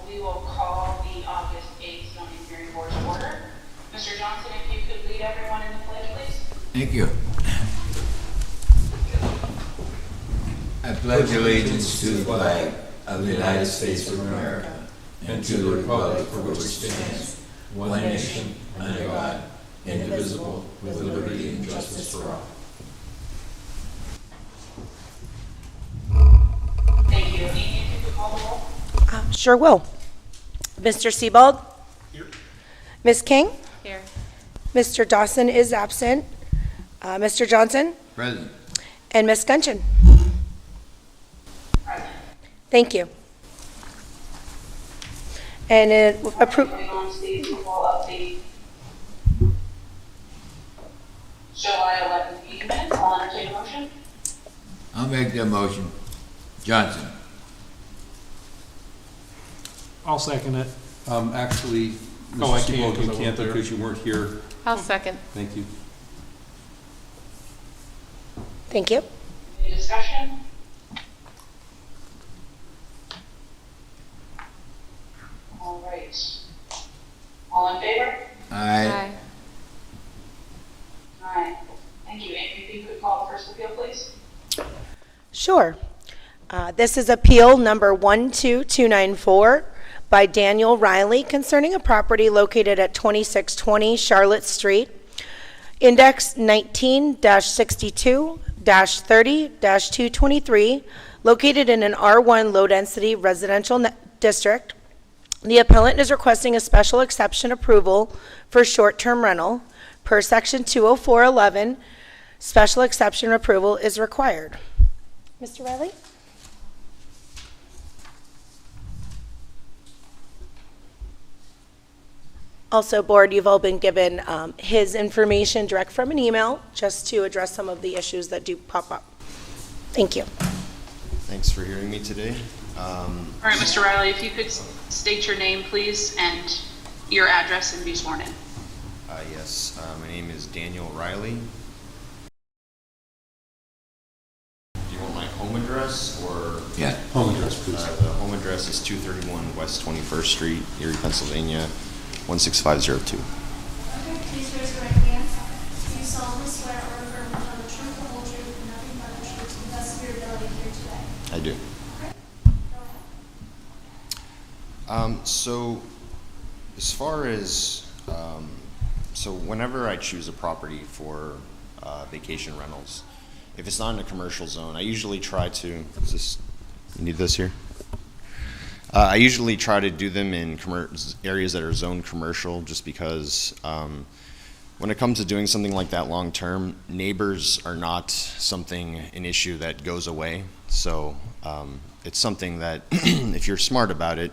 we will call the August 8th zoning hearing board to order. Mr. Johnson, if you could lead everyone in the pledge, please. Thank you. I pledge allegiance to the flag of the United States of America and to the republic for which it stands, one nation, under God, indivisible, with liberty and justice for all. Thank you. Amy, if you could call the roll. Sure will. Mr. Sebald? Here. Ms. King? Here. Mr. Dawson is absent. Mr. Johnson? Present. And Ms. Gunchin? Present. Thank you. And Moving on to the approval of the July 11th meeting minutes, I'll entertain a motion. I'll make that motion. Johnson. I'll second it. Actually, Oh, I Mr. can't, Seabold, 'cause I you wasn't can't there. because you weren't here. I'll second. Thank you. thank you. Any discussion? All right. All in favor? Aye. Aye. Thank you. Amy, if you could call the first appeal, please. Sure. This is appeal number 12294 by Daniel Riley concerning a property located at 2620 Charlotte Street, index 19-62-30-223, located in an R1 low-density residential district. The appellant is requesting a special exception approval for short-term rental. Per section 20411, special exception approval is required. Mr. Riley? Also, Board, you've all been given his information direct from an email just to address some of the issues that do pop up. Thank you. Thanks for hearing me today. All right, Mr. Riley, if you could state your name, please, and your address and be sworn in. Yes, my name is Daniel Riley. Do you want my home address or? Yeah. Home address, please. The home address is 231 West 21st Street, Erie, Pennsylvania, 16502. Okay, please raise your right hand. Do you solemnly swear or affirm to tell the truth, the whole truth, and nothing but the truth to the best of your ability here today? I do. Okay, go ahead. So as far as, so whenever I choose a property for vacation rentals, if it's not in a commercial zone, I usually try to, is this, you need this here? I usually try to do them in areas that are zoned commercial just because when it comes to doing something like that long term, neighbors are not an issue that goes away. So it's something that if you're smart about it,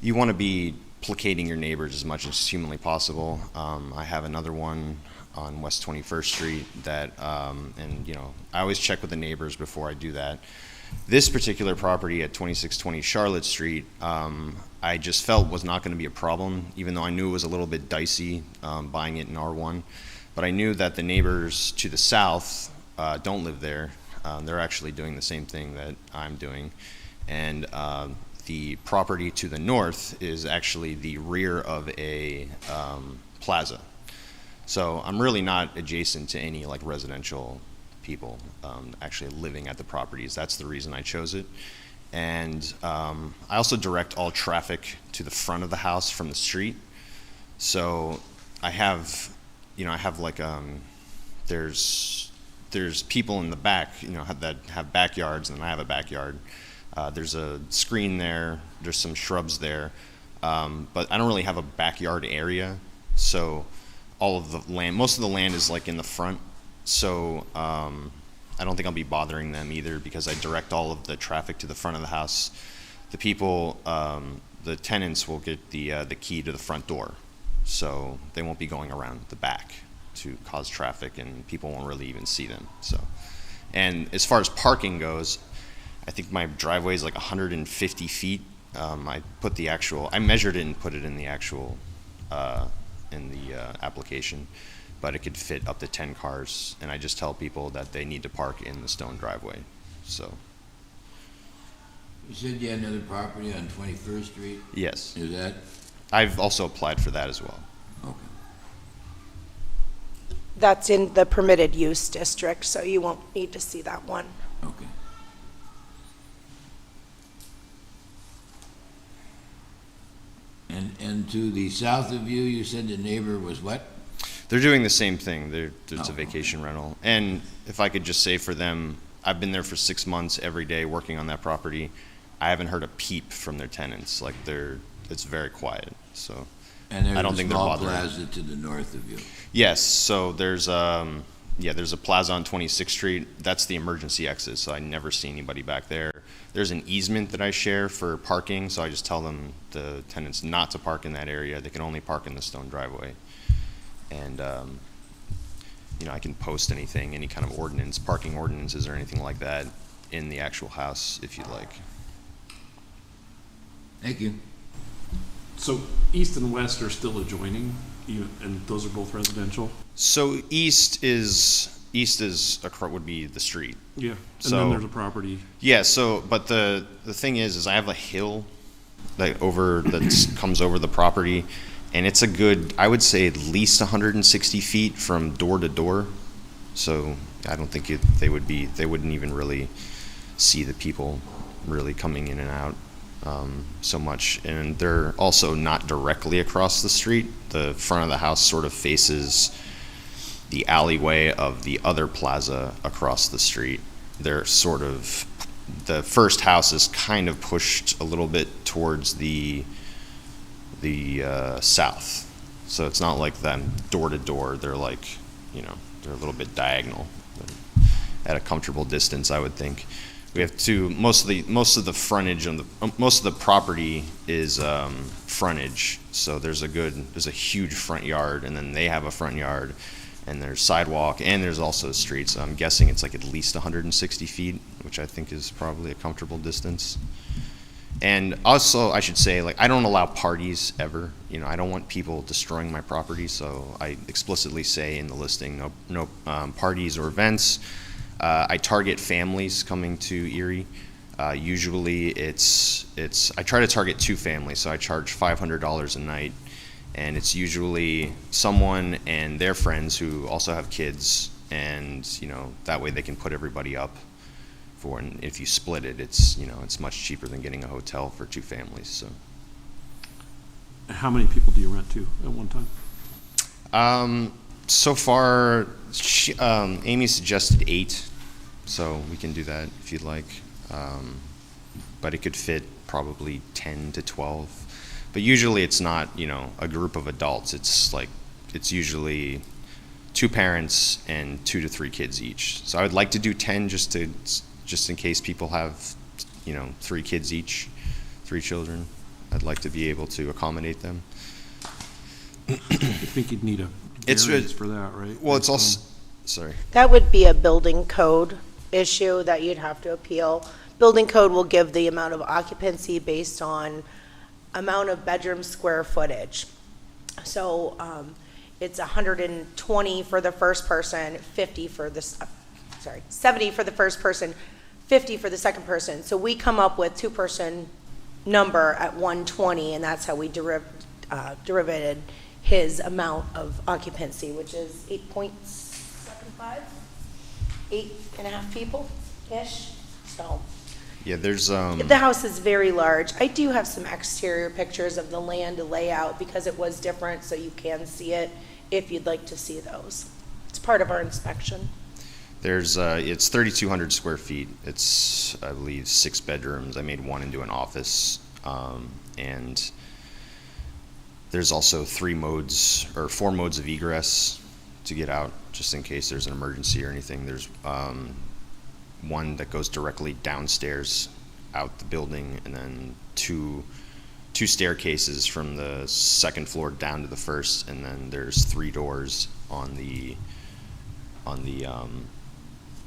you want to be placating your neighbors as much as humanly possible. I have another one on West 21st Street that, and you know, I always check with the neighbors before I do that. This particular property at 2620 Charlotte Street, I just felt was not going to be a problem, even though I knew it was a little bit dicey buying it in R1. But I knew that the neighbors to the south don't live there. They're actually doing the same thing that I'm doing. And the property to the north is actually the rear of a plaza. So I'm really not adjacent to any like residential people actually living at the properties. That's the reason I chose it. And I also direct all traffic to the front of the house from the street. So I have, you know, I have like, there's people in the back, you know, that have backyards, and I have a backyard. There's a screen there, there's some shrubs there, but I don't really have a backyard area. So all of the land, most of the land is like in the front. So I don't think I'll be bothering them either because I direct all of the traffic to the front of the house. The people, the tenants will get the key to the front door, so they won't be going around the back to cause traffic, and people won't really even see them. So, and as far as parking goes, I think my driveway is like 150 feet. I measured it and put it in the actual application. But it could fit up to 10 cars, and I just tell people that they need to park in the stone driveway. So You said you had another property on 21st Street? Yes. Is that? I've also applied for that as well. Okay. That's in the permitted use district, so you won't need to see that one. Okay. And to the south of you, you said the neighbor was what? They're doing the same thing. It's Oh, a vacation rental. And if I could just say for them, I've been there for 6 months every day working on that property. I haven't heard a peep from their tenants. Like it's very quiet. So And there's I don't a think they're small bothering. plaza to the north of you. Yes, so there's a plaza on 26th Street. That's the emergency exit, so I never see anybody back there. There's an easement that I share for parking, so I just tell them, the tenants, not to park in that area. They can only park in the stone driveway. And, I can post anything, any kind of ordinance, parking ordinances or anything like that in the actual house if you'd like. Thank you. So east and west are still adjoining, and those are both residential? So east would be the street. Yeah. And So- then there's a property. Yeah, so, but the thing is I have a hill that comes over the property, and it's a good, I would say at least 160 feet from door to door. So I don't think they wouldn't even really see the people really coming in and out so much. And they're also not directly across the street. The front of the house sort of faces the alleyway of the other plaza across the street. They're sort of, the first house is kind of pushed a little bit towards the south. So it's not like them door to door. They're like, they're a little bit diagonal, at a comfortable distance, I would think. We have most of the frontage on most of the property is frontage. So there's a huge front yard, and then they have a front yard, and there's sidewalk, and there's also a street. So I'm guessing it's like at least 160 feet, which I think is probably a comfortable distance. And also, I should say, I don't allow parties ever. I don't want people destroying my property, so I explicitly say in the listing, no parties or events. I target families coming to Erie. Usually, I try to target 2 families, so I charge $500 a night. And it's usually someone and their friends who also have kids, and that way they can put everybody up for. And if you split it, it's much cheaper than getting a hotel for 2 families. So, How many people do you rent to at one time? so far, Amy suggested 8, so we can do that if you'd like. But it could fit probably 10 to 12. But usually it's not, a group of adults. It's usually 2 parents and 2 to 3 kids each. So I would like to do 10 just in case people have, 3 kids each, 3 children. I'd like to be able to accommodate them. I think you'd need a It's- variance for that, right? Well, it's also, sorry. That would be a building code issue that you'd have to appeal. Building code will give the amount of occupancy based on amount of bedroom square footage. So it's 120 for the first person, 70 for the first person, 50 for the second person. So we come up with 2-person number at 120, and that's how we derivated his amount of occupancy, which is 8.75, 8.5 people-ish. So Yeah, there's, the house is very large. I do have some exterior pictures of the land layout because it was different, so you can see it if you'd like to see those. It's part of our inspection. it's 3,200 square feet. It's, I believe, 6 bedrooms. I made 1 into an office. And there's also 4 modes of egress to get out, just in case there's an emergency or anything. There's one that goes directly downstairs out the building, and then two staircases from the 2nd floor down to the 1st, and then there's 3 doors on the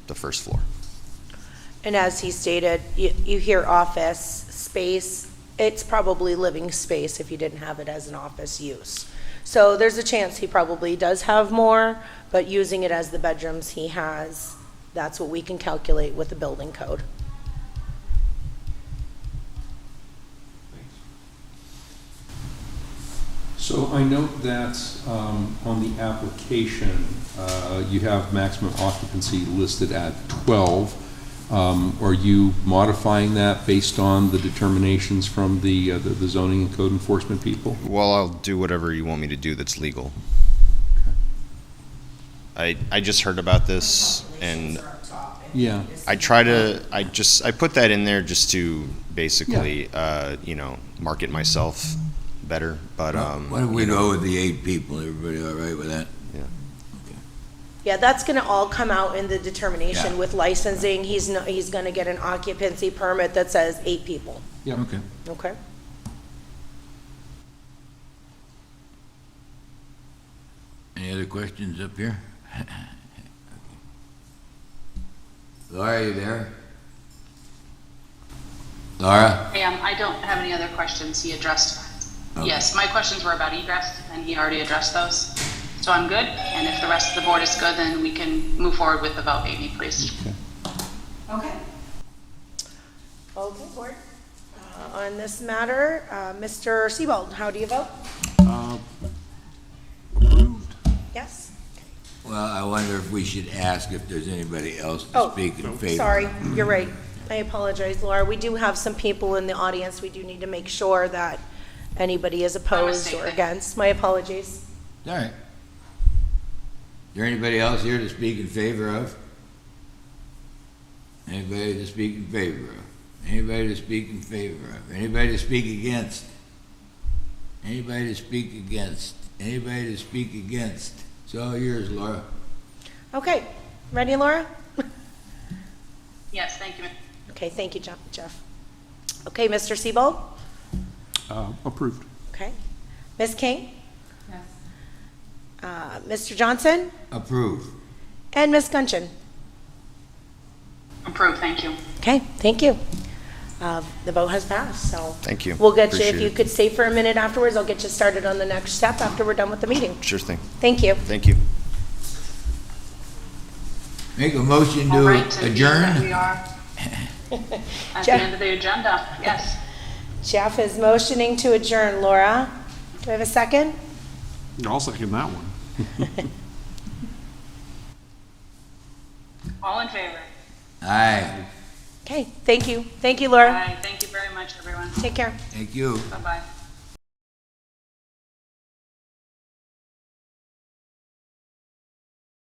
1st floor. And as he stated, you hear office space, it's probably living space if you didn't have it as an office use. So there's a chance he probably does have more, but using it as the bedrooms he has, that's what we can calculate with the building code. So I note that on the application, you have maximum occupancy listed at 12. Are you modifying that based on the determinations from the zoning and code enforcement people? Well, I'll do whatever you want me to do that's legal. I just heard about this, and Yeah. I put that in there just to basically, market myself better, but, What do we know with the 8 people? Everybody all right with that? Yeah, that's gonna all come out in the determination Yeah. with licensing. He's gonna get an occupancy permit that says 8 people, Yeah. Okay. okay? Any other questions up here? Laura, you there? Laura? I don't have any other questions. He addressed, Okay. yes, my questions were about egress, and he already addressed those. So I'm good, and if the rest of the board is good, then we can move forward with the vote, Amy, please. Okay. Okay, board. On this matter, Mr. Sebald, how do you vote? Approved. Yes? Well, I wonder if we should ask if there's anybody else to Oh, speak in favor. Sorry, you're right. I apologize, Laura. We do have some people in the audience. We do need to make sure that anybody is opposed or mistake. against. My apologies. All right. Is there anybody else here to speak in favor of? Anybody to speak in favor of? Anybody to speak in favor of? Anybody to speak against? Anybody to speak against? Anybody to speak against? It's all yours, Laura. Okay, ready, Laura? Yes, thank you. Okay, thank you, Jeff. Okay, Mr. Sebald? Approved. Okay. Ms. King? Yes. Mr. Johnson? Approve. And Ms. Gunchin? Approved, thank you. Okay, thank you. The vote has passed, so. Thank you. We'll get you, if Appreciate you it. could stay for a minute afterwards, I'll get you started on the next step after we're done with the meeting. Sure thing. Thank you. Thank you. Make a motion All to right, so we adjourn. are at the Jeff. end of the agenda, yes. Jeff is motioning to adjourn. Laura, do I have a second? I'll second that one. All in favor? Aye. Okay, thank you. Thank you, Laura. Aye, thank you very much, everyone. Take care. Thank you. Bye-bye.